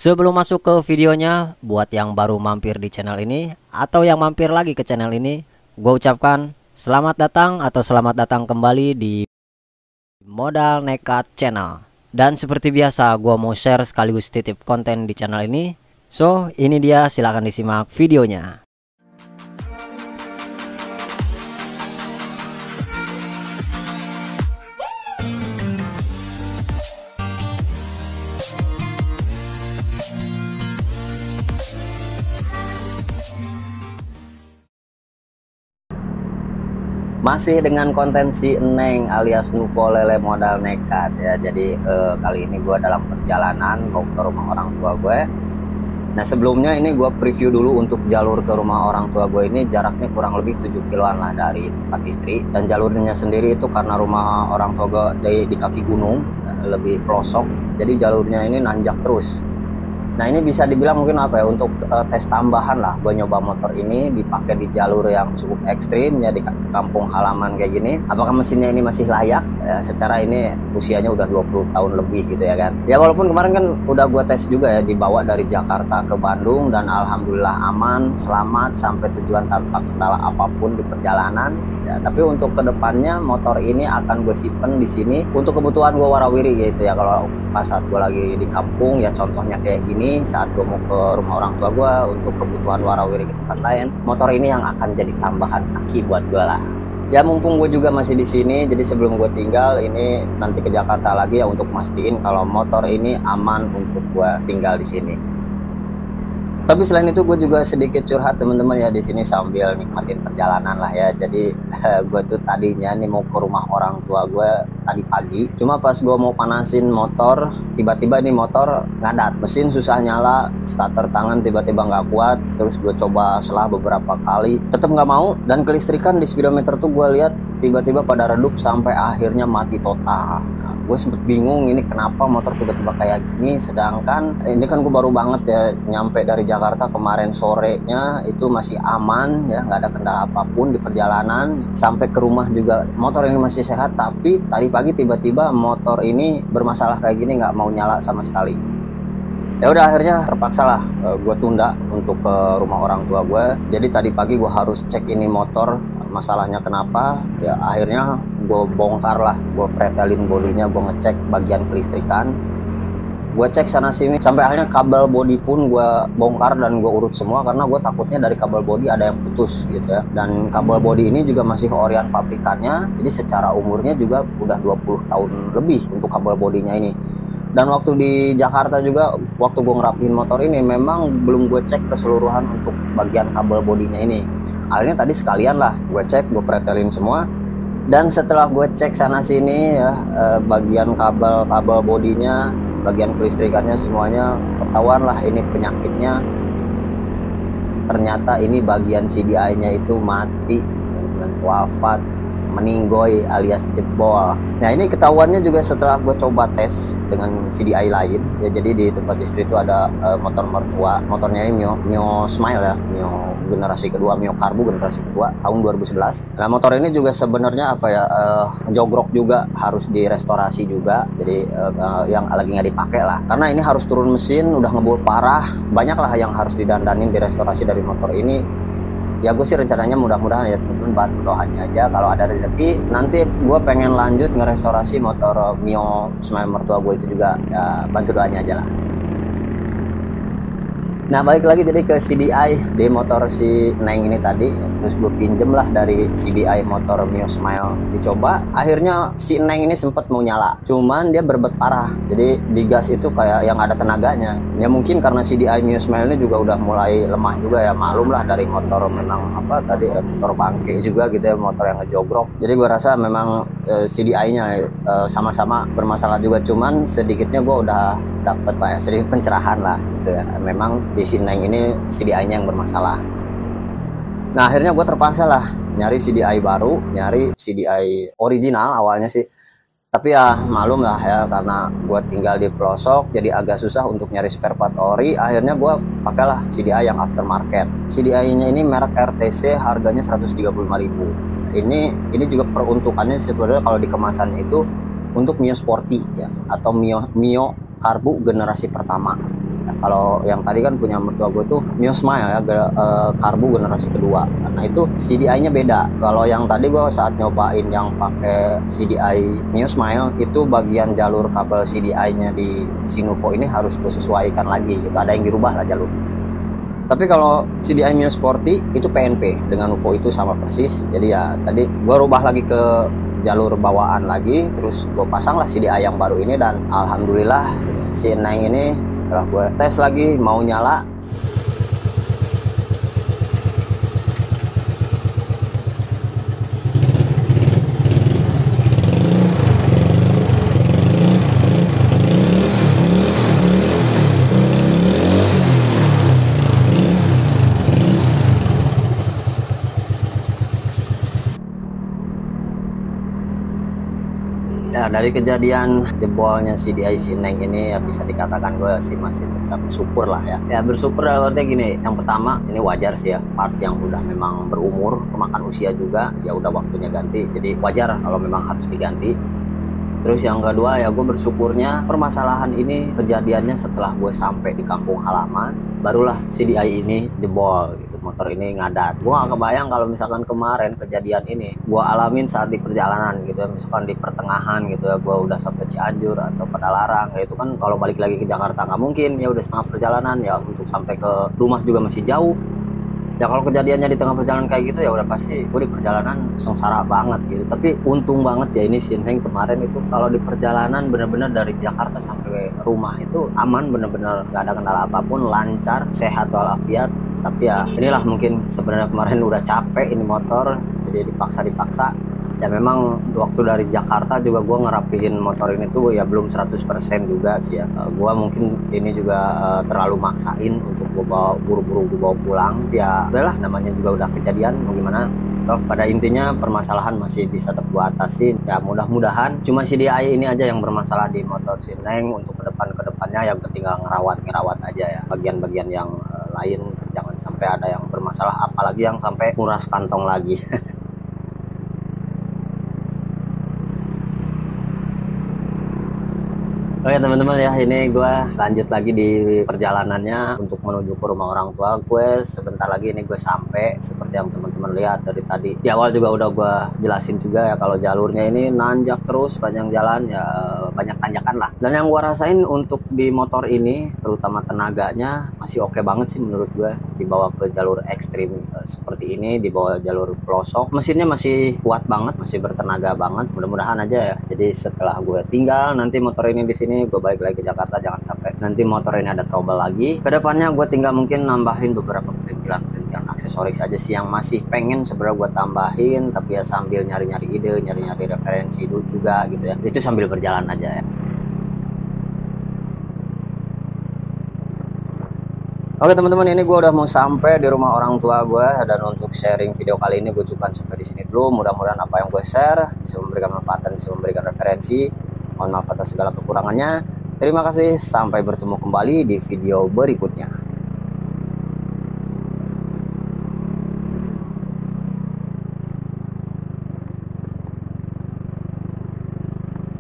Sebelum masuk ke videonya, buat yang baru mampir di channel ini atau yang mampir lagi ke channel ini, gue ucapkan selamat datang atau selamat datang kembali di Modal Nekat Channel. Dan seperti biasa, gue mau share sekaligus titip konten di channel ini. So, ini dia, silahkan disimak videonya. Masih dengan konten si Neng alias Nuvo Lele Modal Nekat ya. Jadi kali ini gue dalam perjalanan mau ke rumah orang tua gue. Nah sebelumnya ini gue preview dulu untuk jalur ke rumah orang tua gue ini jaraknya kurang lebih 7 kiloan lah dari tempat istri. Dan jalurnya sendiri itu karena rumah orang tua gue di kaki gunung, lebih pelosok. Jadi jalurnya ini nanjak terus. Nah ini bisa dibilang mungkin apa ya, untuk tes tambahan lah gue nyoba motor ini dipakai di jalur yang cukup ekstrim ya, di kampung halaman kayak gini. Apakah mesinnya ini masih layak ya, secara ini usianya udah 20 tahun lebih gitu ya kan ya. Walaupun kemarin kan udah gue tes juga ya, dibawa dari Jakarta ke Bandung dan alhamdulillah aman selamat sampai tujuan tanpa kendala apapun di perjalanan ya. Tapi untuk kedepannya motor ini akan gue simpen di sini untuk kebutuhan gue warawiri gitu ya. Kalau pas saat gue lagi di kampung ya, contohnya kayak gini, saat gue mau ke rumah orang tua gue untuk kebutuhan warawiri ke tempat lain, motor ini yang akan jadi tambahan kaki buat gue lah. Ya mumpung gue juga masih di sini, jadi sebelum gue tinggal ini nanti ke Jakarta lagi ya, untuk mastiin kalau motor ini aman untuk gue tinggal di sini. Tapi selain itu gue juga sedikit curhat teman-teman ya di sini sambil nikmatin perjalanan lah ya. Jadi gue tuh tadinya nih mau ke rumah orang tua gue tadi pagi. Cuma pas gue mau panasin motor, tiba-tiba nih motor ngadat, mesin susah nyala, starter tangan tiba-tiba nggak kuat. Terus gue coba selah beberapa kali, tetap nggak mau. Dan kelistrikan di speedometer tuh gue lihat tiba-tiba pada redup sampai akhirnya mati total. Nah, gue sempet bingung ini kenapa motor tiba-tiba kayak gini, sedangkan ini kan gue baru banget ya nyampe dari Jakarta kemarin sorenya, itu masih aman ya, nggak ada kendala apapun di perjalanan. Sampai ke rumah juga motor ini masih sehat, tapi tadi pagi tiba-tiba motor ini bermasalah kayak gini, nggak mau nyala sama sekali. Ya udah akhirnya terpaksa lah gue tunda untuk ke rumah orang tua gue. Jadi tadi pagi gue harus cek ini motor masalahnya kenapa ya. Akhirnya gue bongkar lah, gue pretelin bodinya, gue ngecek bagian kelistrikan, gue cek sana sini sampai akhirnya kabel bodi pun gue bongkar dan gue urut semua, karena gue takutnya dari kabel bodi ada yang putus gitu ya. Dan kabel bodi ini juga masih orian pabrikannya, jadi secara umurnya juga udah 20 tahun lebih untuk kabel bodinya ini. Dan waktu di Jakarta juga, waktu gue ngerapiin motor ini, memang belum gue cek keseluruhan untuk bagian kabel bodinya ini. Akhirnya tadi sekalian lah gue cek, gue pretelin semua. Dan setelah gue cek sana sini ya, bagian kabel bodinya, bagian kelistrikannya semuanya ketahuan lah ini penyakitnya. Ternyata ini bagian CDI-nya itu mati, wafat, meninggoy alias jebol. Nah ini ketahuannya juga setelah gue coba tes dengan CDI lain ya. Jadi di tempat istri itu ada motor mertua, motornya ini Mio Smile ya, Mio generasi kedua, Mio Karbu generasi kedua tahun 2011. Nah motor ini juga sebenarnya apa ya, jogrok juga, harus direstorasi juga. Jadi yang lagi nggak dipakai lah, karena ini harus turun mesin, udah ngebul parah, banyak lah yang harus didandanin, direstorasi dari motor ini. Ya gue sih rencananya mudah-mudahan ya teman-teman, bantu doanya aja, kalau ada rezeki nanti gue pengen lanjut ngerestorasi motor Mio Smile mertua gue itu juga ya, bantu doanya aja lah. Nah balik lagi jadi ke CDI di motor si Neng ini tadi, terus gue pinjem lah dari CDI motor Mio Smile dicoba. Akhirnya si Neng ini sempet mau nyala, cuman dia berbet parah, jadi digas itu kayak yang ada tenaganya. Ya mungkin karena CDI Mio Smile ini juga udah mulai lemah juga ya, maklum lah dari motor memang apa tadi motor bangke juga gitu ya, motor yang ngejogrok. Jadi gue rasa memang CDI-nya sama-sama bermasalah juga, cuman sedikitnya gue udah dapat pak ya, sedikit pencerahan lah gitu ya. Memang di si Neng ini CDI-nya yang bermasalah. Nah akhirnya gue terpaksa lah nyari CDI baru, nyari CDI original awalnya sih. Tapi ya malum lah ya, karena gue tinggal di pelosok jadi agak susah untuk nyari spare part ori. Akhirnya gue pakailah CDI yang aftermarket. CDI-nya ini merek RTC, harganya 135.000. Ini juga peruntukannya sebenarnya kalau di kemasannya itu untuk Mio Sporty ya, atau Mio Karbu generasi pertama. Nah, kalau yang tadi kan punya mertua gue tuh Mio Smile ya, karbu generasi kedua. Nah itu CDI-nya beda. Kalau yang tadi gue saat nyobain yang pakai CDI Mio Smile, itu bagian jalur kabel CDI-nya di Sinuvo ini harus gue sesuaikan lagi gitu. Ada yang dirubah lah jalurnya. Tapi kalau CDI Mio Sporty itu PNP dengan UFO itu sama persis. Jadi ya tadi gue rubah lagi ke jalur bawaan lagi, terus gue pasang lah CDI yang baru ini, dan alhamdulillah si Neng ini setelah gue tes lagi mau nyala. Ya, dari kejadian jebolnya CDI si Neng ini ya bisa dikatakan gue sih masih tetap bersyukur lah ya. Ya bersyukur dalam artinya gini, yang pertama ini wajar sih ya, part yang udah memang berumur, kemakan usia juga, ya udah waktunya ganti. Jadi wajar kalau memang harus diganti. Terus yang kedua ya gue bersyukurnya permasalahan ini kejadiannya setelah gue sampai di kampung halaman, barulah CDI ini jebol gitu. Motor ini ngadat. Gue gak kebayang kalau misalkan kemarin kejadian ini gue alamin saat di perjalanan gitu ya, misalkan di pertengahan gitu ya, gue udah sampai Cianjur atau Padalarang ya, itu kan kalau balik lagi ke Jakarta nggak mungkin ya, udah setengah perjalanan ya, untuk sampai ke rumah juga masih jauh. Ya kalau kejadiannya di tengah perjalanan kayak gitu ya udah pasti gue di perjalanan sengsara banget gitu. Tapi untung banget ya ini si Neng kemarin itu kalau di perjalanan bener-bener dari Jakarta sampai rumah itu aman, bener-bener gak ada kendala apapun, lancar, sehat walafiat. Tapi ya inilah mungkin sebenarnya kemarin udah capek ini motor, jadi dipaksa. Ya memang waktu dari Jakarta juga gue ngerapihin motor ini tuh ya belum 100% juga sih ya. Gue mungkin ini juga terlalu maksain untuk gue bawa buru-buru gue bawa pulang. Ya udahlah, namanya juga udah kejadian, mau gimana. Toh pada intinya permasalahan masih bisa tetap gue atasin. Ya mudah-mudahan cuma si DI ini aja yang bermasalah di motor si Neng. Untuk kedepannya yang tinggal ngerawat aja ya. Bagian-bagian yang lain jangan sampai ada yang bermasalah, apalagi yang sampai nguras kantong lagi. Oke teman-teman ya, ini gue lanjut lagi di perjalanannya untuk menuju ke rumah orang tua gue. Sebentar lagi ini gue sampai, seperti yang teman-teman lihat dari tadi. Di awal juga udah gue jelasin juga ya, kalau jalurnya ini nanjak terus panjang jalan ya, banyak tanjakan lah. Dan yang gue rasain untuk di motor ini, terutama tenaganya masih oke banget sih menurut gue. Dibawa ke jalur ekstrim seperti ini, dibawa jalur pelosok, mesinnya masih kuat banget, masih bertenaga banget. Mudah-mudahan aja ya. Jadi setelah gue tinggal nanti motor ini di sini, gue balik lagi ke Jakarta, jangan sampai nanti motor ini ada trouble lagi. Kedepannya gue tinggal mungkin nambahin beberapa perintilan aksesoris aja sih yang masih pengen sebenarnya gue tambahin, tapi ya sambil nyari-nyari ide, nyari-nyari referensi dulu juga gitu ya. Itu sambil berjalan aja ya. Oke teman-teman, ini gue udah mau sampai di rumah orang tua gue, dan untuk sharing video kali ini gue cukupkan sampai di sini dulu. Mudah-mudahan apa yang gue share bisa memberikan manfaat dan bisa memberikan referensi. Mohon maaf atas segala kekurangannya. Terima kasih, sampai bertemu kembali di video berikutnya.